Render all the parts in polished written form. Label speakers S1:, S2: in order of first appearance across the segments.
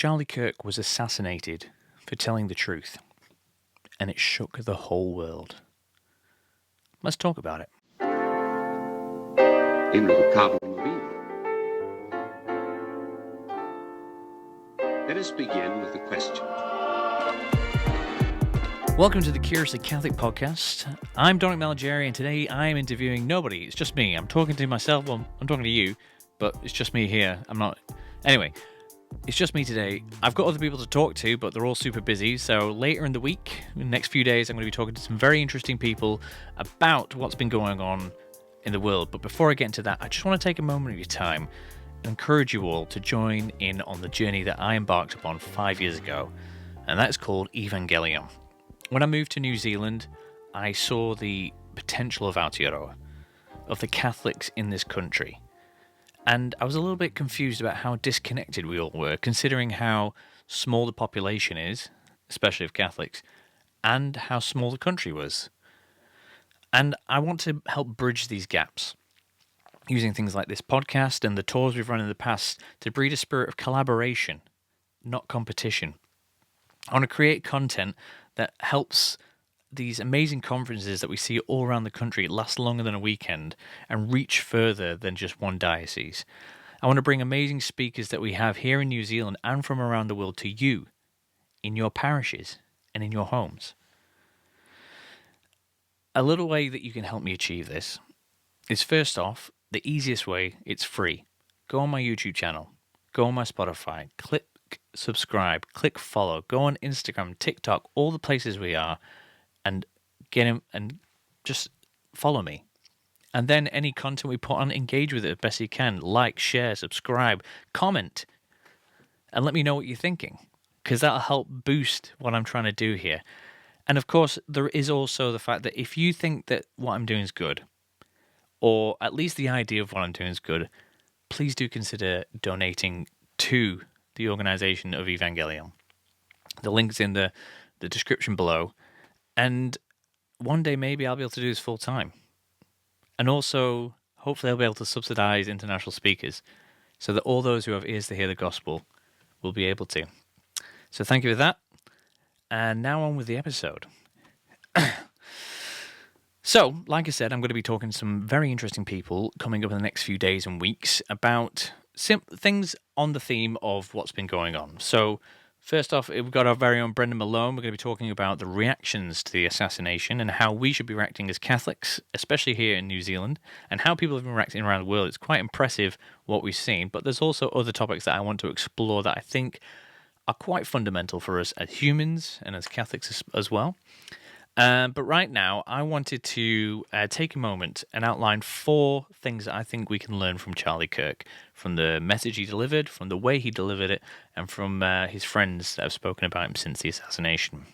S1: Charlie Kirk was assassinated for telling the truth, and it shook the whole world. Let's talk about it.
S2: Into the problem of evil. Let us begin with a question.
S1: Welcome to the Curiously Catholic podcast. I'm Dominic Malgeri, and today I am interviewing nobody. It's just me. I'm talking to myself. Well, I'm talking to you, but it's just me here. Anyway, it's just me today. I've got other people to talk to, but they're all super busy. So later in the week, in the next few days, I'm going to be talking to some very interesting people about what's been going on in the world. But before I get into that, I just want to take a moment of your time and encourage you all to join in on the journey that I embarked upon 5 years ago, and that's called Evangelion. When I moved to New Zealand, I saw the potential of Aotearoa, of the Catholics in this country. And I was a little bit confused about how disconnected we all were, considering how small the population is, especially of Catholics, and how small the country was. And I want to help bridge these gaps, using things like this podcast and the tours we've run in the past to breed a spirit of collaboration, not competition. I want to create content that helps these amazing conferences that we see all around the country last longer than a weekend and reach further than just one diocese. I want to bring amazing speakers that we have here in New Zealand and from around the world to you, in your parishes and in your homes. A little way that you can help me achieve this is, first off, the easiest way, it's free. Go on my YouTube channel, go on my Spotify, click subscribe, click follow, go on Instagram, TikTok, all the places we are, and get him and just follow me. And then any content we put on, engage with it as best you can. Like, share, subscribe, comment, and let me know what you're thinking, because that'll help boost what I'm trying to do here. And of course, there is also the fact that if you think that what I'm doing is good, or at least the idea of what I'm doing is good, please do consider donating to the organization of Evangelion. The link's in the description below. And one day maybe I'll be able to do this full time. And also, hopefully I'll be able to subsidize international speakers so that all those who have ears to hear the gospel will be able to. So thank you for that. And now on with the episode. So, like I said, I'm going to be talking to some very interesting people coming up in the next few days and weeks about things on the theme of what's been going on. So, first off, we've got our very own Brendan Malone. We're going to be talking about the reactions to the assassination and how we should be reacting as Catholics, especially here in New Zealand, and how people have been reacting around the world. It's quite impressive what we've seen, but there's also other topics that I want to explore that I think are quite fundamental for us as humans and as Catholics as well. But right now, I wanted to take a moment and outline 4 things that I think we can learn from Charlie Kirk, from the message he delivered, from the way he delivered it, and from his friends that have spoken about him since the assassination.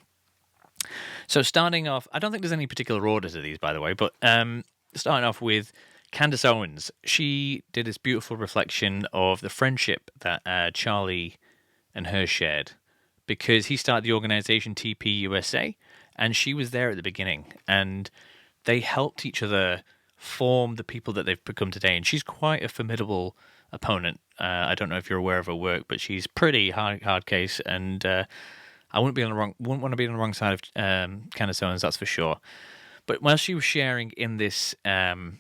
S1: So starting off, I don't think there's any particular order to these, by the way, but starting off with Candace Owens. She did this beautiful reflection of the friendship that Charlie and her shared, because he started the organization TP USA, and she was there at the beginning, and they helped each other form the people that they've become today. And she's quite a formidable opponent. I don't know if you're aware of her work, but she's pretty hard case, and I wouldn't want to be on the wrong side of Candace Owens, that's for sure. But while she was sharing in this kind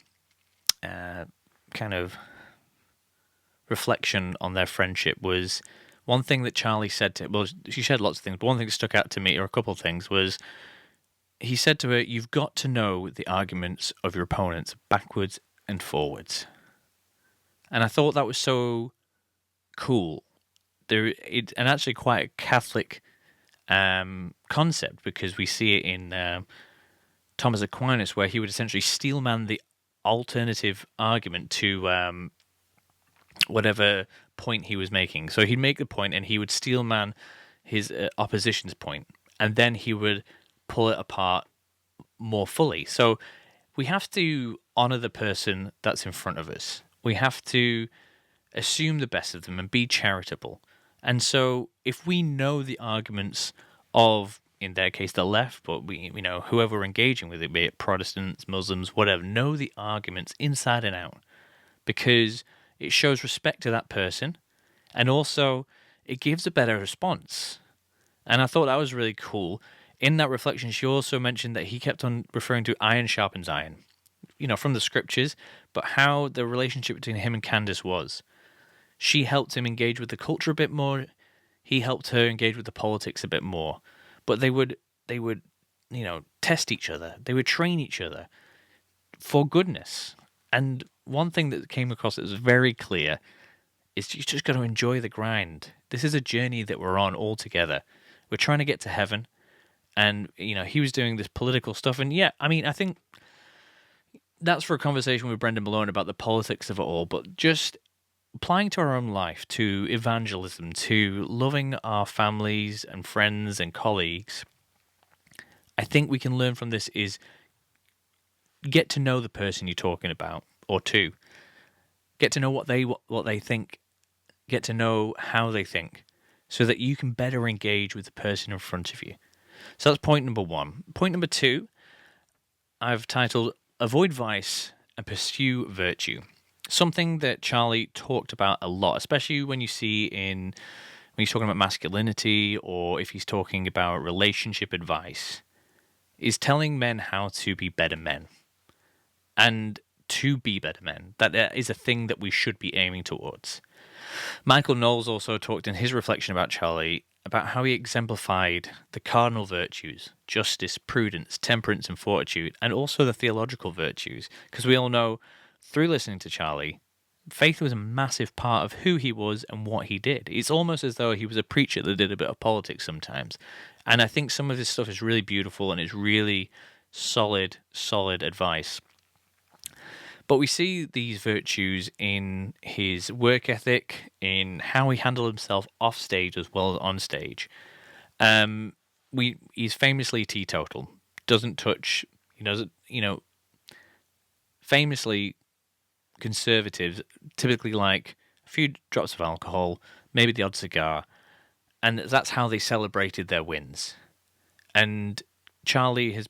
S1: of reflection on their friendship, was one thing that Charlie said to, well, she said lots of things, but one thing that stuck out to me, or a couple of things, was he said to her, "You've got to know the arguments of your opponents backwards and forwards." And I thought that was so cool. And actually quite a Catholic concept, because we see it in Thomas Aquinas, where he would essentially steelman the alternative argument to whatever point he was making. So he'd make the point and he would steelman his opposition's point, and then he would pull it apart more fully. So we have to honor the person that's in front of us. We have to assume the best of them and be charitable. And so if we know the arguments of, in their case, the left, but we know whoever we're engaging with, it, be it Protestants, Muslims, whatever, know the arguments inside and out, because it shows respect to that person, and also it gives a better response. And I thought that was really cool. In that reflection, she also mentioned that he kept on referring to iron sharpens iron, from the scriptures, but how the relationship between him and Candace was. She helped him engage with the culture a bit more. He helped her engage with the politics a bit more. But they would, test each other. They would train each other for goodness. And one thing that came across that was very clear is you just got to enjoy the grind. This is a journey that we're on all together. We're trying to get to heaven. And, he was doing this political stuff. And yeah, I think that's for a conversation with Brendan Malone about the politics of it all. But just applying to our own life, to evangelism, to loving our families and friends and colleagues, I think we can learn from this is get to know the person you're talking about, or two. Get to know what they think. Get to know how they think, so that you can better engage with the person in front of you. So that's point number one. Point number two, I've titled Avoid Vice and Pursue Virtue. Something that Charlie talked about a lot, especially when he's talking about masculinity, or if he's talking about relationship advice, is telling men how to be better men. And to be better men. That is a thing that we should be aiming towards. Michael Knowles also talked in his reflection about Charlie about how he exemplified the cardinal virtues: justice, prudence, temperance, and fortitude, and also the theological virtues. Because we all know, through listening to Charlie, faith was a massive part of who he was and what he did. It's almost as though he was a preacher that did a bit of politics sometimes. And I think some of this stuff is really beautiful and it's really solid advice. But we see these virtues in his work ethic, in how he handled himself off stage as well as on stage. He's famously teetotal, doesn't touch, famously conservatives typically like a few drops of alcohol, maybe the odd cigar, and that's how they celebrated their wins. And Charlie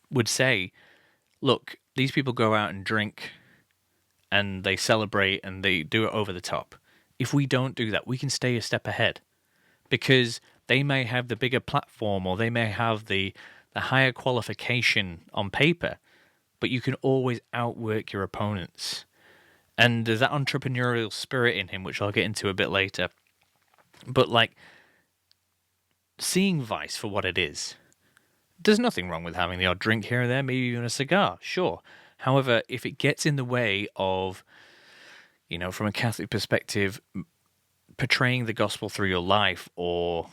S1: would say, look, these people go out and drink and they celebrate and they do it over the top. If we don't do that, we can stay a step ahead, because they may have the bigger platform or they may have the higher qualification on paper, but you can always outwork your opponents. And there's that entrepreneurial spirit in him, which I'll get into a bit later. But seeing vice for what it is, there's nothing wrong with having the odd drink here and there, maybe even a cigar, sure. However, if it gets in the way of, from a Catholic perspective, portraying the gospel through your life or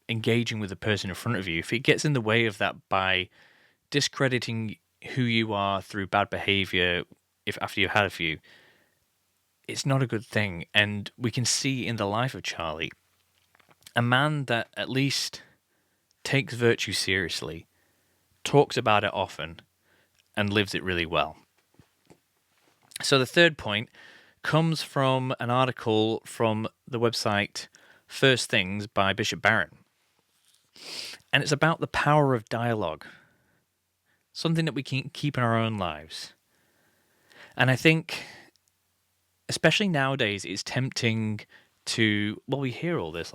S1: engaging with the person in front of you, if it gets in the way of that by discrediting who you are through bad behavior, if after you've had a few, it's not a good thing. And we can see in the life of Charlie, a man that at least takes virtue seriously, talks about it often, and lives it really well. So the third point comes from an article from the website First Things by Bishop Barron. And it's about the power of dialogue, something that we can keep in our own lives. And I think, especially nowadays, it's tempting to, we hear all this,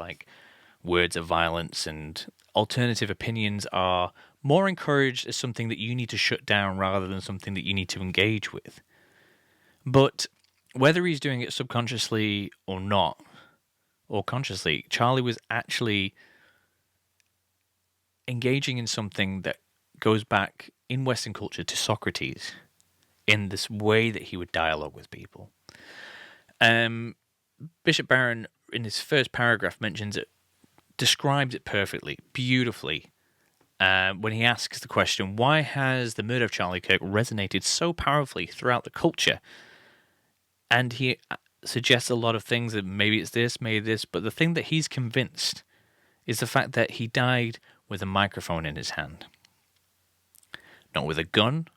S1: words of violence and alternative opinions are more encouraged as something that you need to shut down rather than something that you need to engage with. But whether he's doing it subconsciously or not, or consciously, Charlie was actually engaging in something that goes back in Western culture to Socrates, in this way that he would dialogue with people. Bishop Barron, in his first paragraph, describes it perfectly, beautifully, when he asks the question, why has the murder of Charlie Kirk resonated so powerfully throughout the culture? And he suggests a lot of things, that maybe it's this, maybe this, but the thing that he's convinced is the fact that he died with a microphone in his hand. Not with a gun,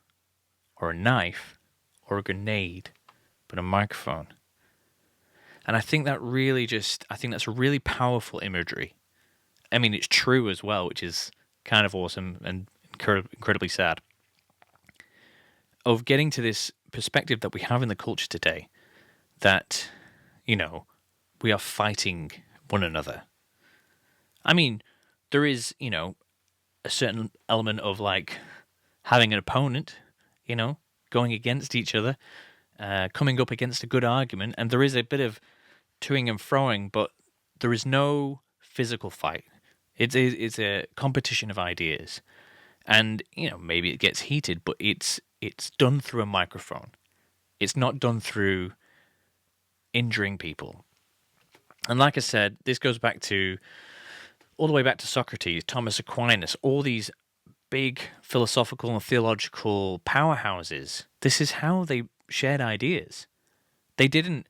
S1: or a knife, or a grenade, but a microphone. And I think that that's a really powerful imagery. I mean, it's true as well, which is kind of awesome and incredibly sad. Of getting to this perspective that we have in the culture today, that, we are fighting one another. I mean, there is, a certain element of like having an opponent, going against each other, coming up against a good argument, and there is a bit of toing and froing, but there is no physical fight. It's a competition of ideas, and maybe it gets heated, but it's done through a microphone. It's not done through injuring people. And like I said, this goes back to all the way back to Socrates, Thomas Aquinas, all these big philosophical and theological powerhouses. This is how they shared ideas. They didn't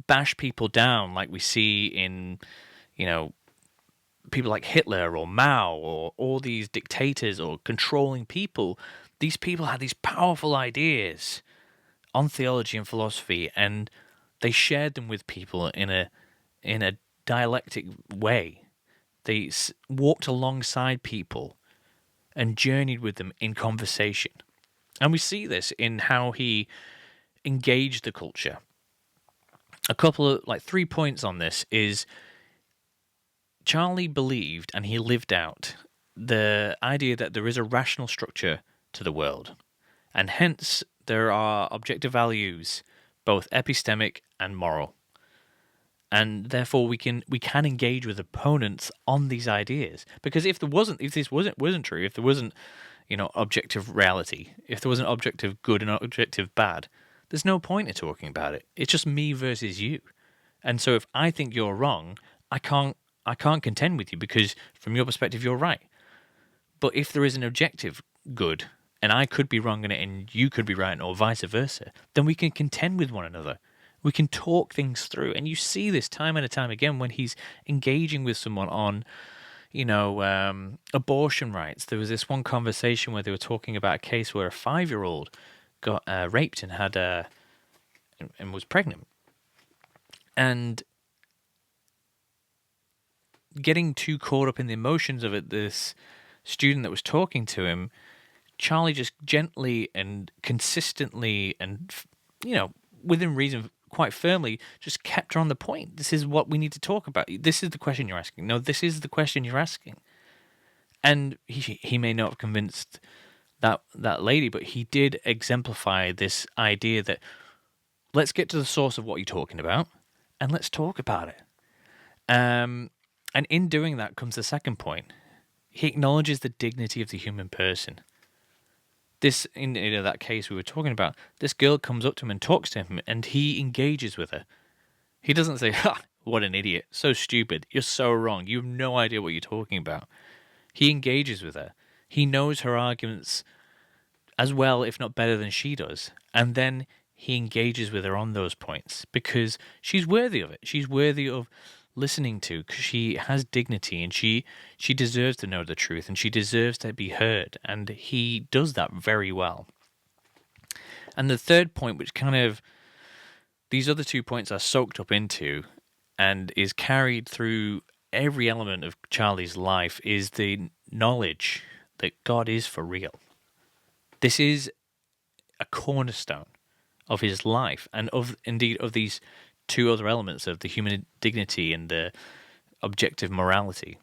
S1: bash people down like we see in, people like Hitler or Mao or all these dictators or controlling people. These people had these powerful ideas on theology and philosophy, and they shared them with people in a dialectic way. They walked alongside people and journeyed with them in conversation. And we see this in how he engaged the culture. A couple of, 3 points on this is Charlie believed, and he lived out, the idea that there is a rational structure to the world. And hence, there are objective values, both epistemic and moral. And therefore, we can engage with opponents on these ideas. Because if this wasn't true, if there wasn't, objective reality, if there wasn't objective good and objective bad, there's no point in talking about it. It's just me versus you. And so, if I think you're wrong, I can't contend with you because from your perspective, you're right. But if there is an objective good, and I could be wrong in it, and you could be right, or vice versa, then we can contend with one another. We can talk things through. And you see this time and time again when he's engaging with someone on, abortion rights. There was this one conversation where they were talking about a case where a 5-year-old got raped and had and was pregnant. And getting too caught up in the emotions of it, this student that was talking to him, Charlie just gently and consistently and, within reason, quite firmly, just kept her on the point. This is what we need to talk about. This is the question you're asking. No, this is the question you're asking. And he may not have convinced that lady, but he did exemplify this idea that let's get to the source of what you're talking about and let's talk about it. And in doing that comes the second point. He acknowledges the dignity of the human person. This, in that case we were talking about, this girl comes up to him and talks to him, and he engages with her. He doesn't say, "Ha, what an idiot, so stupid, you're so wrong, you have no idea what you're talking about." He engages with her. He knows her arguments as well, if not better than she does. And then he engages with her on those points because she's worthy of it. She's worthy of listening to because she has dignity and she deserves to know the truth and she deserves to be heard. And he does that very well. And the third point, which kind of these other 2 points are soaked up into and is carried through every element of Charlie's life, is the knowledge that God is for real. This is a cornerstone of his life and of these 2 other elements of the human dignity and the objective morality.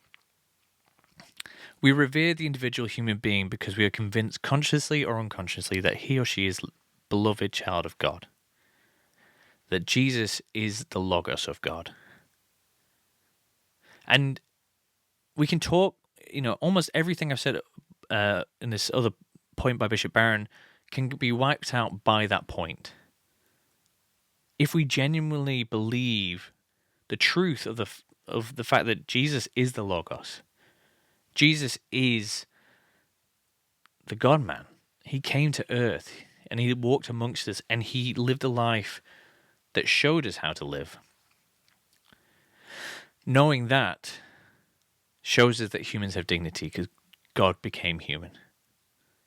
S1: We revere the individual human being because we are convinced consciously or unconsciously that he or she is a beloved child of God, that Jesus is the Logos of God. And we can talk, almost everything I've said in this other point by Bishop Barron can be wiped out by that point. If we genuinely believe the truth of the fact that Jesus is the Logos, Jesus is the God-man. He came to earth and he walked amongst us and he lived a life that showed us how to live. Knowing that shows us that humans have dignity because God became human.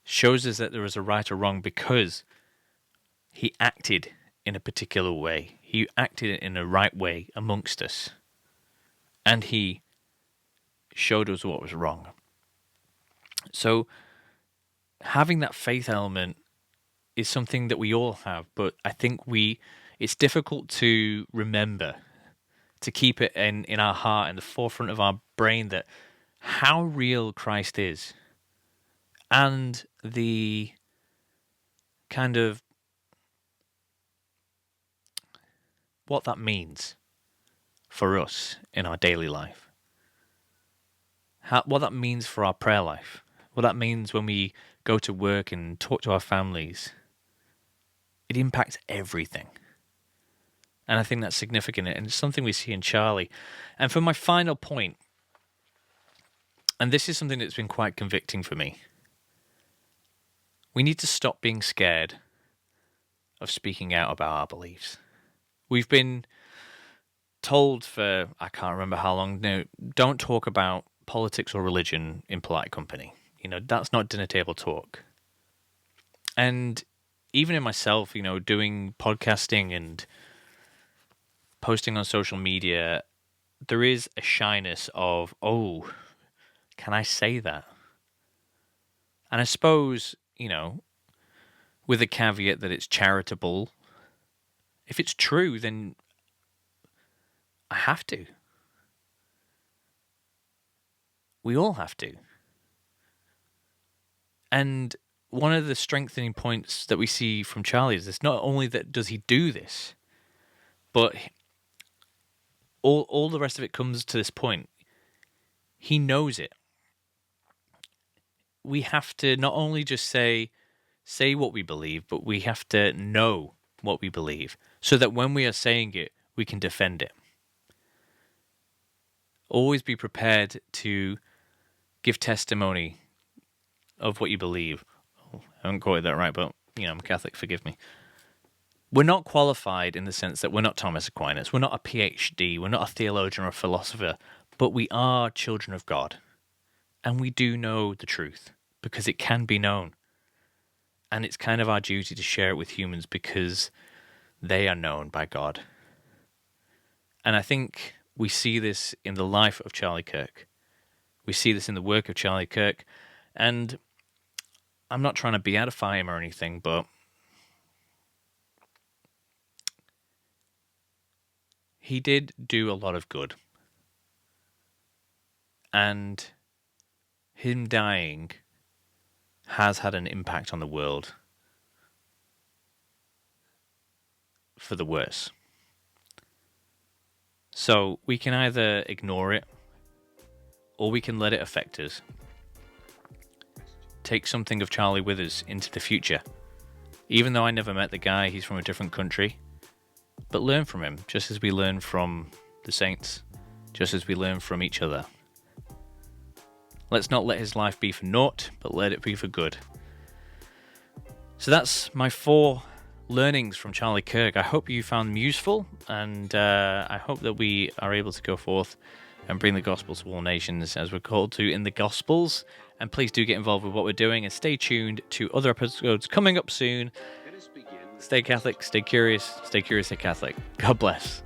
S1: Shows us that there is a right or wrong because he acted in a particular way. He acted in a right way amongst us. And he showed us what was wrong. So having that faith element is something that we all have, but I think it's difficult to remember to keep it in our heart, in the forefront of our brain, that how real Christ is, and the kind of what that means for us in our daily life, what that means for our prayer life, what that means when we go to work and talk to our families. It impacts everything. And I think that's significant, and it's something we see in Charlie. And for my final point, and this is something that's been quite convicting for me, we need to stop being scared of speaking out about our beliefs. We've been told for, I can't remember how long, no, don't talk about politics or religion in polite company. That's not dinner table talk. And even in myself, doing podcasting and posting on social media, there is a shyness of, oh, can I say that? And I suppose, with the caveat that it's charitable, if it's true, then I have to. We all have to. And one of the strengthening points that we see from Charlie is this: not only that does he do this, but all the rest of it comes to this point. He knows it. We have to not only just say what we believe, but we have to know what we believe, so that when we are saying it, we can defend it. Always be prepared to give testimony of what you believe. I haven't quoted that right, but I'm a Catholic, forgive me. We're not qualified in the sense that we're not Thomas Aquinas, we're not a PhD, we're not a theologian or a philosopher, but we are children of God. And we do know the truth, because it can be known. And it's kind of our duty to share it with humans, because they are known by God. And I think we see this in the life of Charlie Kirk. We see this in the work of Charlie Kirk. And I'm not trying to beatify him or anything, but he did do a lot of good. And him dying has had an impact on the world for the worse. So we can either ignore it, or we can let it affect us. Take something of Charlie with us into the future. Even though I never met the guy, he's from a different country. But learn from him, just as we learn from the saints, just as we learn from each other. Let's not let his life be for naught, but let it be for good. So that's my 4 learnings from Charlie Kirk. I hope you found them useful, and I hope that we are able to go forth and bring the gospel to all nations, as we're called to in the Gospels. And please do get involved with what we're doing, and stay tuned to other episodes coming up soon. Stay Catholic, stay curious, stay Catholic. God bless.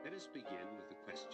S2: Let us begin with a question.